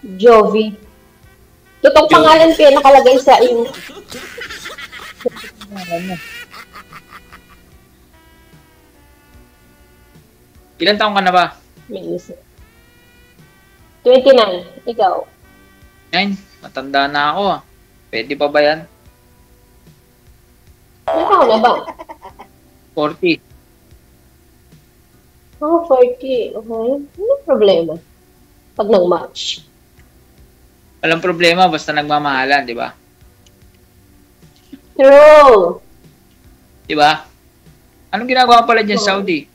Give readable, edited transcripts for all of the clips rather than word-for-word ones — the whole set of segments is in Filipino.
Jovi. Totoong pangalan ko yung nakalagay sa yung Ilan taong ka na ba? may isip. 29. Ikaw. 9. Matanda na ako ah. Pwede pa ba yan? Ikaw na ba? 40. Oh, 40. Okay. Ano problema? Pag nag-match. Walang problema basta nagmamahalan, di ba? True. Di ba? Anong ginagawa pala dyan sa Saudi?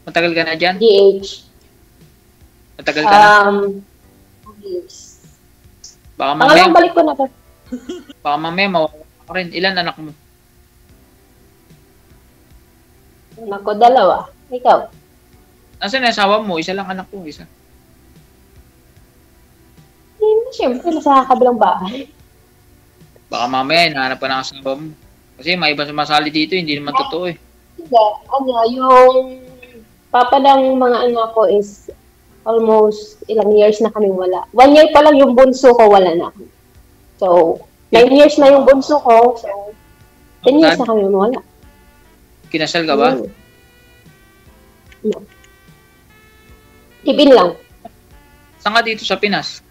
Matagal ka na dyan? DH. Matagal ka na? Yes. Baka Pangalang mamaya, balik ko na to. mawala ka rin. Ilan anak mo? Nako, dalawa. Ikaw. Nasaan yung asawa mo? Isa lang anak ko. Isa. Siyempre, nasa kabilang bahay. Baka mamaya, hinahanap ka ng asawa mo. Kasi may iba sumasali dito, hindi naman totoo eh. Hindi. Ano, yung papa ng mga anak ko is almost ilang years na kaming wala. 1 year pa lang yung bunso ko, wala na. So, 9 years na yung bunso ko. So, 10 years na kami wala. Kinasal ka ba? No. Tibin lang. Saan ka dito sa Pinas?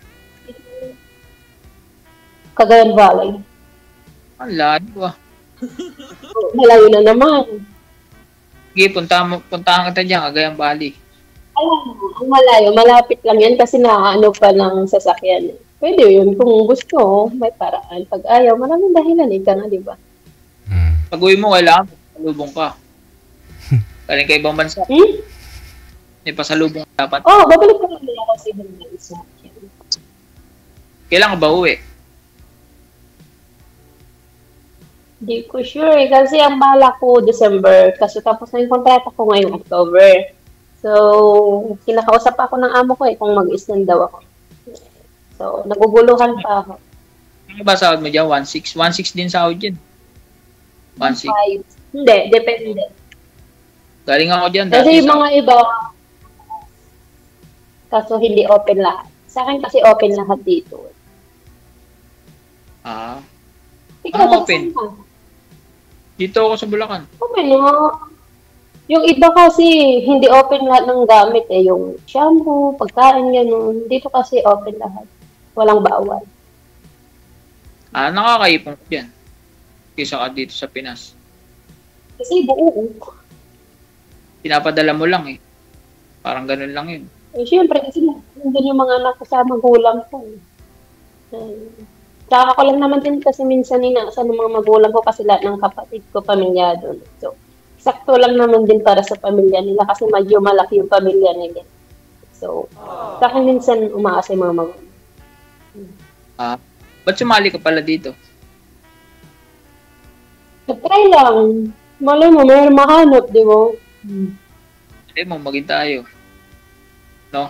Cagayan Valley. Ang layo ah. Malayo na naman. Sige, puntahan kita dyan, Cagayan Valley. Alam mo, ang malayo, malapit lang yan kasi naaano pa ng sasakyan. Pwede yun, kung gusto, may paraan. Pag ayaw, maraming dahilan, ika nga, di ba? Pag uwi mo, kailangan pasalubong ka. Galing ka ibang bansa. May pasalubong dapat. Oh, babalik ko lang nila kasi ibang bansa. Kailan ka ba uwi? Di ko sure kasi ang bala ko December kasi tapos na yung kontrata ko ngayong October. So, kinakausap ako ng amo ko kung mag-extend daw ako. So, naguguluhan pa ako. Ano ba sahod mo dyan? 1.6? 1.6 din sahod dyan. 1.6. 5. Hindi, depende. Galing ako dyan. Kasi yung mga iba, kaso hindi open lahat. Sa akin kasi open lahat dito. Ah. Ikaw, Ano open? ka? Dito ako sa Bulacan. Open na. Yung iba kasi, hindi open lahat ng gamit eh. Yung shampoo, pagkain, gano'n. Dito kasi open lahat. Walang bawal. Ah, nakakaipon ko dyan. Kisa ka dito sa Pinas. Kasi buo. Pinapadala mo lang eh. Parang ganun lang yun. Eh, syempre, kasi nandun yung mga anak ko sa magulang ko. Tsaka ko lang naman din kasi minsan sa mga magulang ko kasi lahat ng kapatid ko pamilyado. So, sakto lang naman din para sa pamilya nila kasi medyo malaki yung pamilya nila. So, sa akin minsan umaasa yung mga magulang. Ah, ba't sumali ka pala dito? Try lang. Malay mo, mayroon mahanap, di ba? Hindi mo, maging tayo. No?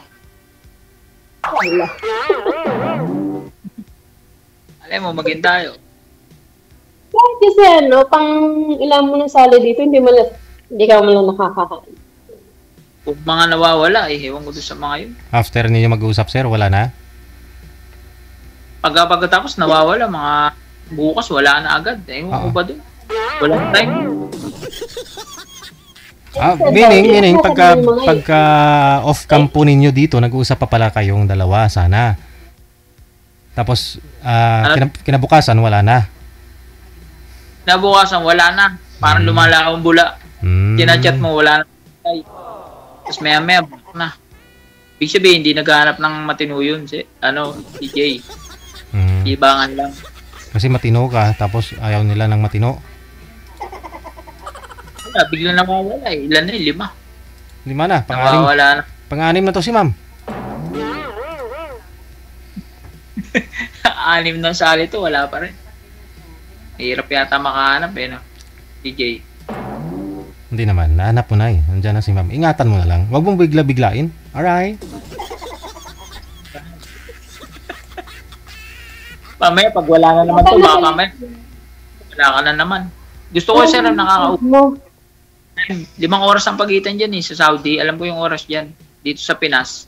Wala. Alam mo, maging tayo. Kahit kasi pang ilan mo na sali dito, hindi ka mo lang nakakakain. Kung mga nawawala eh, ewan ko doon sa mga yun. After ninyo mag-usap, sir, wala na? Pagkatapos nawawala, mga bukas wala na agad. Ewan ko ba doon? Walang time. Meaning pagka off-cam po ninyo dito, nag-uusap pa pala kayong dalawa, sana. Tapos, kinabukasan, wala na. Nabukasan, wala na. Parang lumala akong bula. Kinachat mo, wala na. Tapos maya-maya, na. Ibig sabihin, hindi naghahanap ng matino yun. DJ. Ibangan lang. Kasi matino ka, tapos ayaw nila ng matino. Wala, bigla na mawala eh. Ilan na eh? 5. 5 na, Nawawala na. pang-anim na to si ma'am. 6 na sali to, wala pa rin. Hirap yata makahanap eh, no? DJ. Hindi naman, nahanap mo na eh. Nandiyan na si ma'am. Ingatan mo na lang. Huwag mong bigla-biglain. Alright? Mamaya, pag wala na naman to, baka mamaya, wala ka na naman. Gusto ko sir, nakaka-5 oras ang pagitan dyan eh, sa Saudi. Alam ko yung oras dyan. Dito sa Pinas.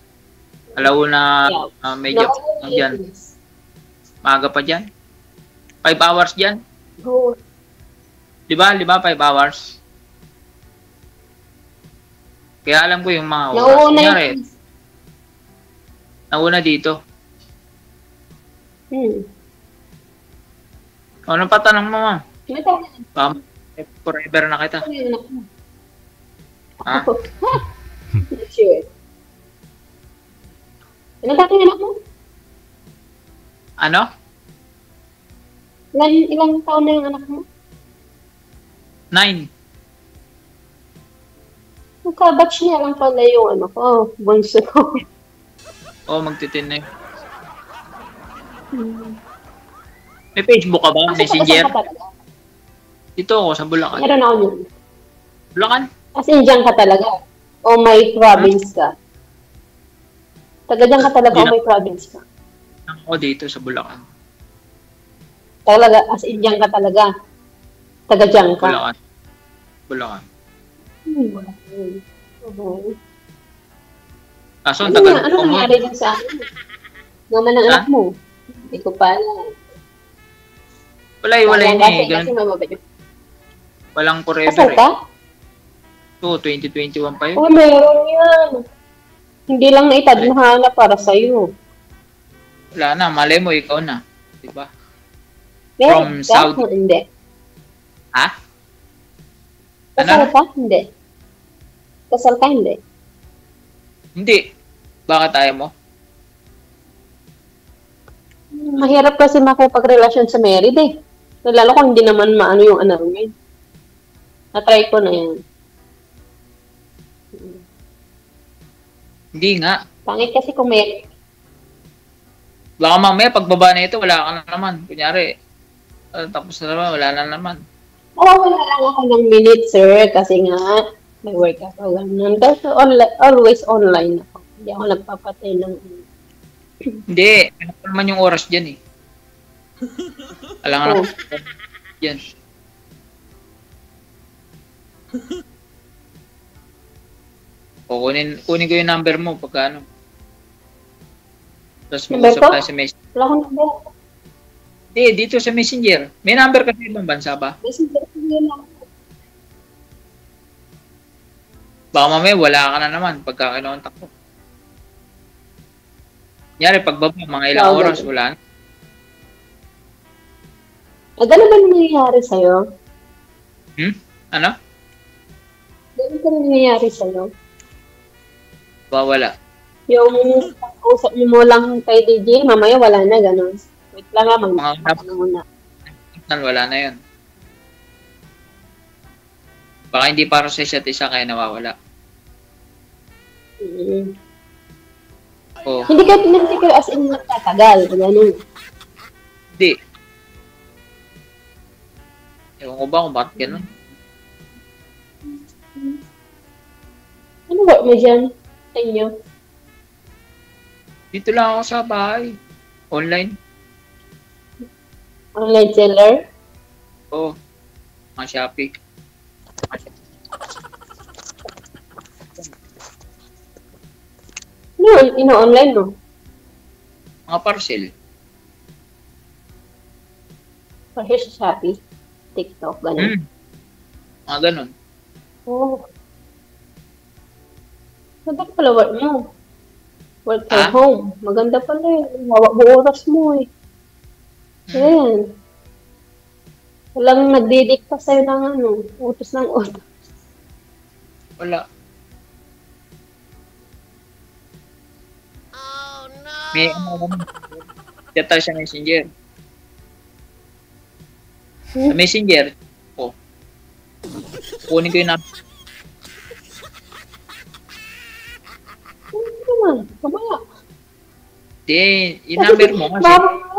Alauna, Yeah. medyo, No, dyan. Maaga pa dyan. 5 hours dyan. Go. Di ba? 5 hours. Kaya alam ko yung mga oras. Nauuna Kunyari, yung... nauna dito. Ano pa tanong mo, ma? Forever na kita. Ha? Sure. Ilang taon yung anak mo? Ano? Ilang taon na yung anak mo? 9. Magka-batch niya lang pala yung ano ko, bunso ko. Magtitin na yun. May Facebook ka ba? Messenger? Dito ako sa Bulacan. Meron ako yun. Bulacan? As in, dyan ka talaga. O may province ka. Taga dyan ka talaga o may province ka. Ako dito sa Bulacan. Talaga, as in, dyan ka talaga. Taga dyan ka. Bulacan. Okay. Kaso, ang Ano tagal nga, ano nangyari dun sa akin? Naman ng anak mo. Hindi ko pa alam. Wala niya eh. Kasi mababait. Walang forever Kasal ka? So, 2021 pa yun. Oo, meron yan. Hindi lang naitadhana para sa'yo. Wala na, malay mo, ikaw na. Diba? Meron From ka? Saudi. Hindi. Ha? Kasal ka? Hindi. Kasal ka? Hindi. Hindi. Bakit ayaw mo? Mahirap kasi makipagrelasyon sa married eh. Lalo kung hindi naman maano yung annulment. Na-try ko na yan. Hindi nga. Pangit kasi kung may... Baka mamaya, pagbaba na ito, wala ka na naman. Kunyari, tapos na naman, wala na naman. Wala lang ako ng minute, sir. Kasi nga, may work ako. Ganun. Kasi always online ako. Hindi ako nagpapatay ng... Hindi. Ano pa naman yung oras dyan eh. Alam nga yan. Kunin ko yung number mo pagka ano. Tapos mag-usap tayo sa Messenger. Wala akong number. Hindi, dito sa Messenger. May number kasi ibang bansa ba? Messenger ko yun lang. Baka mamaya wala ka na naman pagka kinontak ko. Kunyari, pagbaba, mga ilang oras, wala na. Gano'n ba nangyayari sa'yo? Ano? Gano'n ba nangyayari sa'yo? Wala. Yung usap mo lang kay DJ, mamaya wala na, gano'n. Wait lang nga, mag-usap muna. Wala na yun. Baka hindi para sa isa't isa kaya nawawala. Hindi ka as in nagtatagal, gano'n. Hindi. Ewan ko ba kung bakit gano'n? Ano work mo dyan? Sa inyo? Dito lang ako sa bahay. Online. Online seller? Oo. Mga Shopee. Ino-online mo? Mga parcel. Kasi sa Shopee? TikTok, gano'n? Mga gano'n. Oh. Ganda pala work mo. Work from home. Maganda pala eh. Buo oras mo eh. Ayan. Walang nagdidikta sa'yo ng ano, utos ng utos. Wala. Oh, no! May chat tayo sa Messenger. Sa Messenger, kunin ko yung number. Ano naman? Kamaya. Hindi, yung number mo kasi.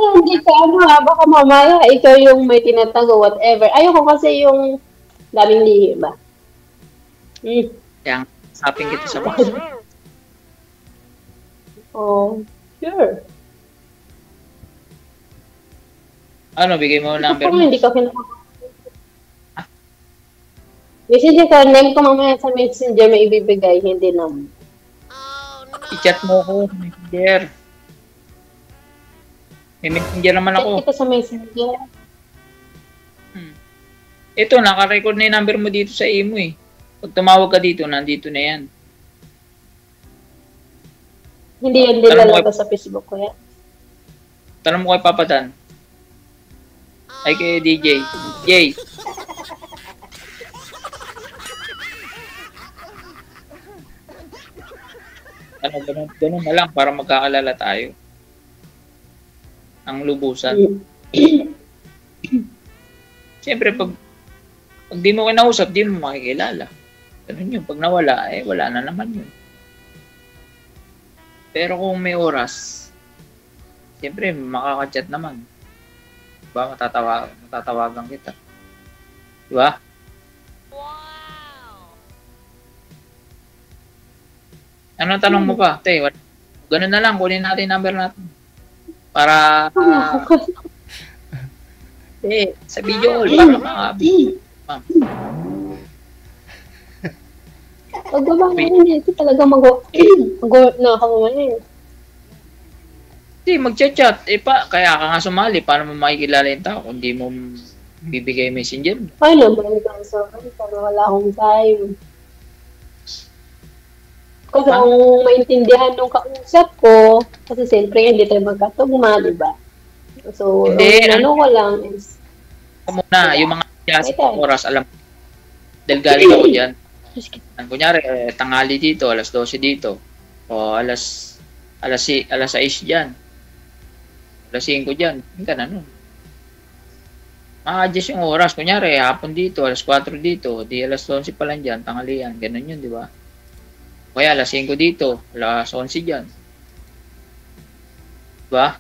Hindi ka ano ha, baka mamaya ikaw yung may tinatago, whatever. Ayoko kasi yung daming lihi ba? Yang, saping kita sa box. Oh, sure. Ano, bigay mo yung number mo? Hindi ka Messenger ka, name ko mamaya sa Messenger may ibibigay, hindi naman. Oh, no! I-chat mo ako sa Messenger. May Messenger naman ako. Chat kita sa Messenger. Ito, naka-record na yung number mo dito sa imo eh. Pag tumawag ka dito, nandito na yan. Hindi yan nilalabas sa Facebook ko yan. Tanong mo kay Papa Dan. Ay kay DJ. Jay. Ano, ganun na lang para magkaalala tayo. Ang lubusan. Siyempre, pag di mo kinausap, di mo makikilala. Ganun yun. Pag nawala, wala na naman yun. Pero kung may oras, siyempre, makaka-chat naman. Diba? Matatawagan kita. Diba? Ano tanong mo pa? Te, ganun na lang. Kunin natin yung number natin. Para... sa video call. Para makabi. Pag gumagawin ito talaga mag-work na ako ngayon. Hindi, mag-chat. Kaya ka nga sumali. Paano mo makikilala yung tao kung di mo bibigay messenger? Ay, naman ka sa akin. Para wala akong time. Kasi kung maintindihan nung kausap ko, kasi siyempre hindi tayo magkatugma, di ba? So, ano ko lang is... Muna, yung mga oras, alam ko. Dahil galing ako dyan. Kunyari, tanghali dito, alas 12 dito. O alas 6 dyan. Alas 5 dyan. Hindi ka na nun. Ma-adjust yung oras. Kunyari, hapon dito, alas 4 dito. Di alas 11 pa lang dyan, tanghalian. Ganun yun, di ba? Kaya alas 5 dito, alas 11 dyan. Diba?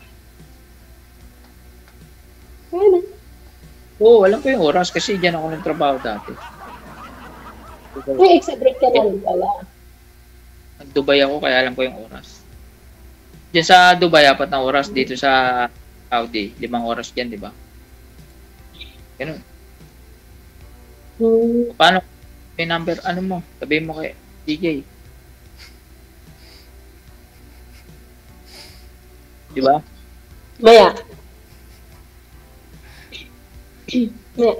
Oo, alam ko yung oras kasi dyan ako nagtrabaho dati. May extra break ka na rin pala. Nag-Dubai ako kaya alam ko yung oras. Diyan sa Dubai, 4 na oras. Dito sa Saudi, 5 oras dyan, di ba? Ganun. Paano? May number, ano mo? Sabihin mo kay DJ. Di ba? Maya. Maya.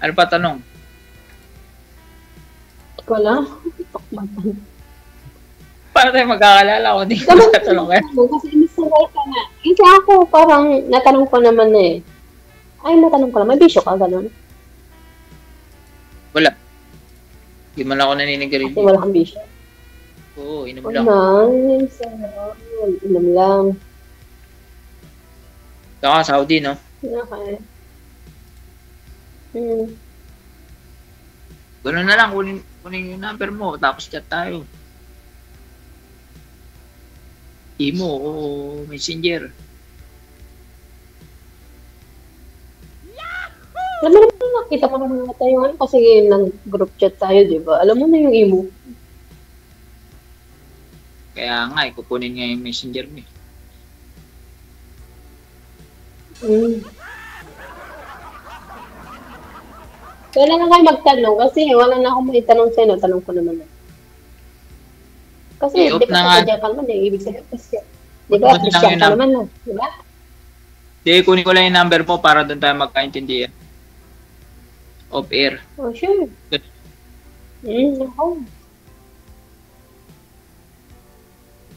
Ano pa tanong? Wala. Paano tayo magkakalala ko? Hindi ko nakatanong kayo. Kasi misalay ka na. Kasi ako parang natanong ko naman na eh. Ay, natanong ko naman. May bisyo ka, gano'n? Wala. Hindi man ako naninigarilyo. Kasi wala kang bisyo. Oo, inom lang. Nice. Inom lang. Saka Saudi, no? Okay. Ganun na lang, kunin yung number mo, tapos chat tayo. Imo o Messenger. Alam mo na, nakita mo naman tayo kasi nag-group chat tayo, di ba? Alam mo na yung imo. Kaya nga, kukunin nga yung Messenger mo. Wala na kayo magtanong kasi wala na akong maitanong sa'yo. Tanong ko naman. Kasi di ba sadya ka naman eh. Ibig sabihin kasi. Di ba? Sadya ka naman. Di ba? Di, kunin ko lang yung number mo para doon tayo magkaintindihan. Off air. Oh, sure. Ako.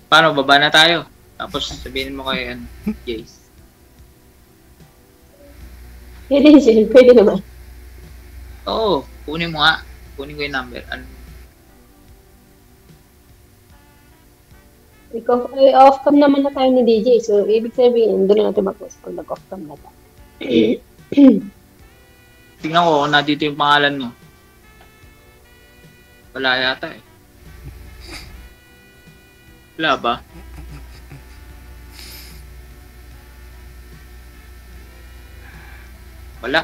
Paano, baba na tayo? Tapos sabihin mo kay Jace. Pwede naman. Oo, kunin mo nga. Kunin ko yung number. Ano? Off cam naman na tayo ni DJ. So, ibig sabihin, doon na natin mag-post pag nag-off cam na tayo. Tingnan ko kung nandito yung pangalan mo. Wala yata eh. Wala ba? Wala.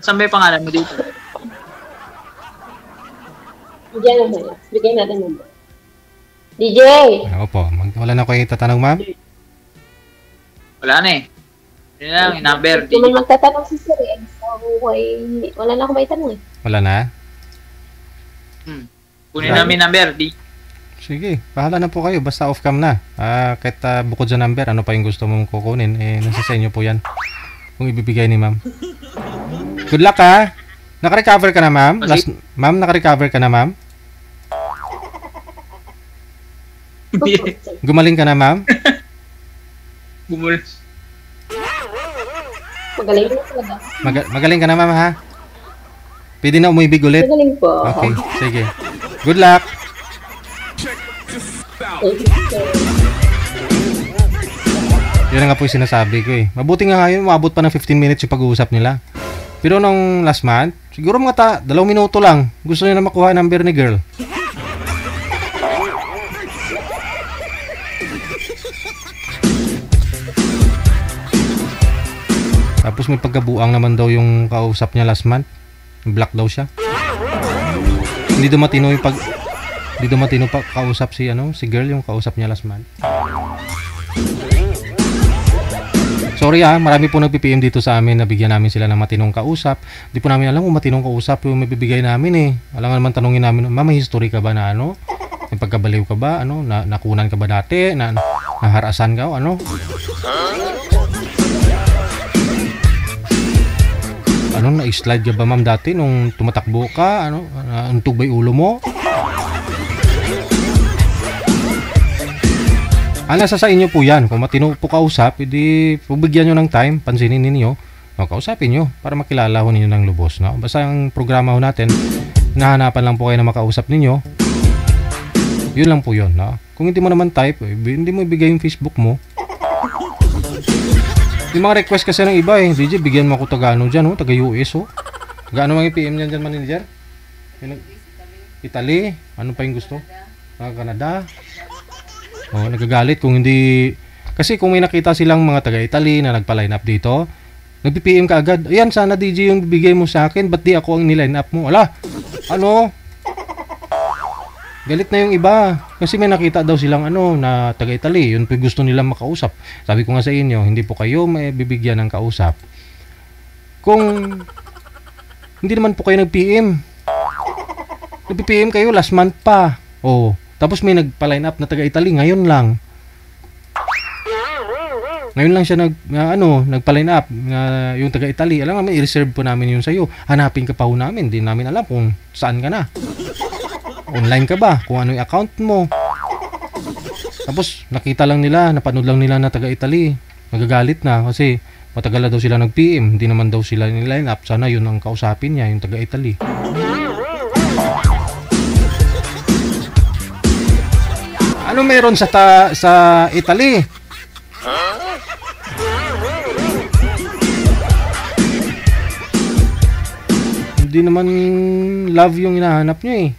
Saan ba yung pangalan mo dito? Diyan naman. Bigyan natin number. DJ! Opo. Wala na ko itatanong, ma'am? Wala na eh. Yun lang, yung number. Kung may magtatanong si Sir, so wala na ako may tanong eh. Wala na? Kunin namin number. Sige, bahala na po kayo. Basta off-cam na. Kahit bukod sa number, ano pa yung gusto mong kukunin, nasa sa inyo po yan. Kung ibibigay ni ma'am. Good luck ha! Naka-recover ka na ma'am? Ma'am, naka-recover ka na ma'am? Gumaling ka na ma'am? Magaling na talaga. Magaling ka na ma'am ha? Pwede na umibig ulit? Magaling po. Okay, sige. Good luck! Yun nga po yung sinasabi ko eh. Mabuti nga ngayon, maabot pa ng 15 minutes yung pag-uusap nila. Pero nung last month, siguro mga 2 minuto lang. Gusto niya na makuha ang number ni girl. Tapos may pagkabuang naman daw yung kausap niya last month. Black daw siya. Hindi dumatino yung kausap si girl yung kausap niya last month. Sorry marami po nagpi-PM dito sa amin na bigyan namin sila ng matinong kausap. Di po namin alam kung matinong kausap yung mabibigay namin eh. Alam naman tanungin namin, may history ka ba na may pagkabaliw ka ba, nakunan ka ba dati, naharasan ka o na-slide ka ba ma'am dati nung tumatakbo ka, nauntog ba yung ulo mo? Nasa sa inyo po yan. Kung matino po kausap, edi bigyan nyo ng time, pansinin ninyo, kausapin nyo para makilala ho ninyo ng lubos. No? Basta ang programa ho natin, nahanapan lang po kayo na makausap ninyo. Yun lang po yun. No? Kung hindi mo naman type, hindi mo ibigay yung Facebook mo. Yung mga request kasi ng iba DJ, bigyan mo ako taga dyan, taga US Gaano mga PM dyan manager? Italy? Ano pa yung gusto? Canada? Nagagalit kung hindi. Kasi kung may nakita silang mga taga-Italy na nagpa-line up dito, nagpi-PM ka agad. Ayan, sana DJ yung bibigay mo sa akin. Ba't di ako ang niline up mo? Ala, galit na yung iba. Kasi may nakita daw silang na taga-Italy. Yun po gusto nilang makausap. Sabi ko nga sa inyo, hindi po kayo may bibigyan ng kausap. Kung hindi naman po kayo nag-PM. Nag-PM kayo last month pa. Tapos may nagpa-line up na taga-Italy ngayon lang. Ngayon lang siya nagpa-line up yung taga-Italy. Alam nga, may i-reserve po namin yun sa'yo. Hanapin ka pa ho namin. Hindi namin alam kung saan ka na. Online ka ba? Kung ano yung account mo. Tapos nakita lang nila, napanood lang nila na taga-Italy. Nagagalit na kasi matagal na daw sila nag-PM. Hindi naman daw sila ni-line up. Sana yun ang kausapin niya, yung taga-Italy. Ano meron sa Italy? Hindi naman love yung hinahanap niya eh.